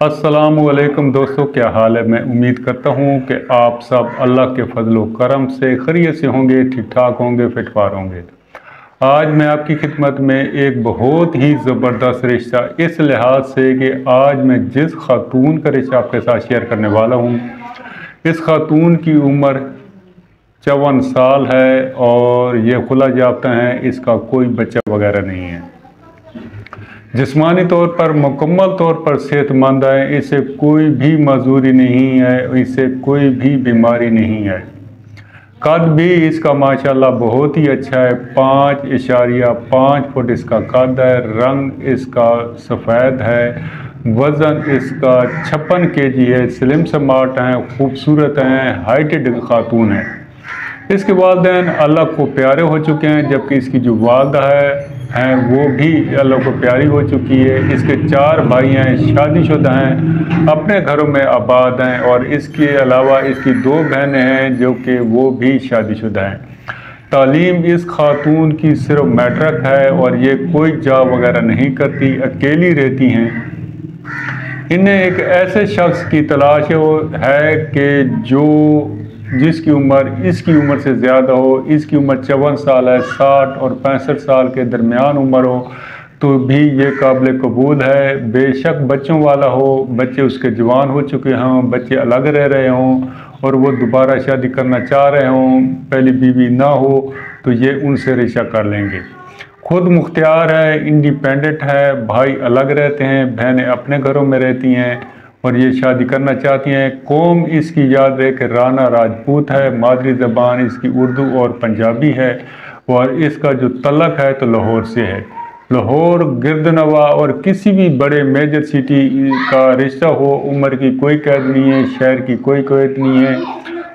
अस्सलामुअलैकुम दोस्तों, क्या हाल है। मैं उम्मीद करता हूँ कि आप सब अल्लाह के फजल करम से खैरियत से होंगे, ठीक ठाक होंगे, फिटफार होंगे। आज मैं आपकी खिदमत में एक बहुत ही ज़बरदस्त रिश्ता इस लिहाज से कि आज मैं जिस खातून का रिश्ता आपके साथ शेयर करने वाला हूँ, इस खातून की उम्र 54 साल है और ये खुला याफ्ता है, इसका कोई बच्चा वगैरह नहीं है। जिस्मानी तौर पर मुकम्मल तौर पर सेहतमंद है, इसे कोई भी मजूरी नहीं है, इसे कोई भी बीमारी नहीं है। कद भी इसका माशाल्लाह बहुत ही अच्छा है, 5.5 फुट इसका कद है। रंग इसका सफ़ेद है। वज़न इसका 56 kg है। स्लिम स्मार्ट हैं, खूबसूरत हैं, हाइटेड खातून है। इसके वालिदैन अल्लाह को प्यारे हो चुके हैं, जबकि इसकी जो वालदा हैं वो भी अल्लाह को प्यारी हो चुकी है। इसके 4 भाई हैं, शादीशुदा हैं, अपने घरों में आबाद हैं, और इसके अलावा इसकी 2 बहनें हैं जो कि वो भी शादीशुदा हैं। तालीम इस खातून की सिर्फ मैट्रिक है और ये कोई जॉब वगैरह नहीं करती, अकेली रहती हैं। इन्हें एक ऐसे शख्स की तलाश है कि जिसकी उम्र इसकी उम्र से ज़्यादा हो। इसकी उम्र 54 साल है, 60 और 65 साल के दरमियान उम्र हो तो भी ये काबिल कबूल है। बेशक बच्चों वाला हो, बच्चे उसके जवान हो चुके हों, बच्चे अलग रह रहे हों और वो दोबारा शादी करना चाह रहे हों, पहली बीवी ना हो, तो ये उनसे रिश्ता कर लेंगे। खुद मुख्तियार है, इंडिपेंडेंट है, भाई अलग रहते हैं, बहनें अपने घरों में रहती हैं और ये शादी करना चाहती हैं। कौम इसकी याद रहे कि राना राजपूत है। मादरी ज़बान इसकी उर्दू और पंजाबी है और इसका जो तलक है तो लाहौर से है। लाहौर, गिरदनवा और किसी भी बड़े मेजर सिटी का रिश्ता हो, उम्र की कोई कैद नहीं है, शहर की कोई कैद नहीं है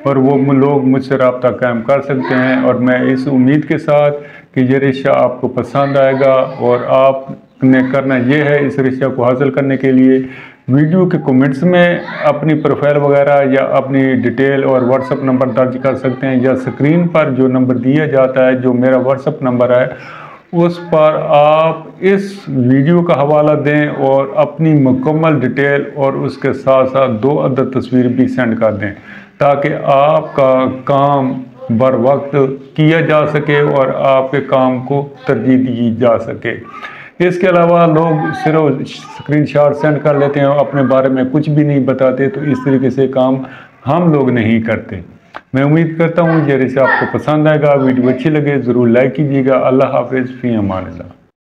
और वो लोग मुझसे रब्ता कायम कर सकते हैं। और मैं इस उम्मीद के साथ कि ये रिश्ता आपको पसंद आएगा और आपने करना ये है, इस रिश्ते को हासिल करने के लिए वीडियो के कमेंट्स में अपनी प्रोफाइल वगैरह या अपनी डिटेल और व्हाट्सअप नंबर दर्ज कर सकते हैं, या स्क्रीन पर जो नंबर दिया जाता है, जो मेरा व्हाट्सअप नंबर है, उस पर आप इस वीडियो का हवाला दें और अपनी मुकम्मल डिटेल और उसके साथ साथ 2 अदद तस्वीर भी सेंड कर दें, ताकि आपका काम बर वक्त किया जा सके और आपके काम को तरजीह दी जा सके। इसके अलावा लोग सिर्फ स्क्रीनशॉट सेंड कर लेते हैं और अपने बारे में कुछ भी नहीं बताते, तो इस तरीके से काम हम लोग नहीं करते। मैं उम्मीद करता हूँ ये रिश्ता आपको पसंद आएगा। वीडियो अच्छी लगे ज़रूर लाइक कीजिएगा। अल्लाह हाफ़िज़, फ़ी अमान अल्लाह।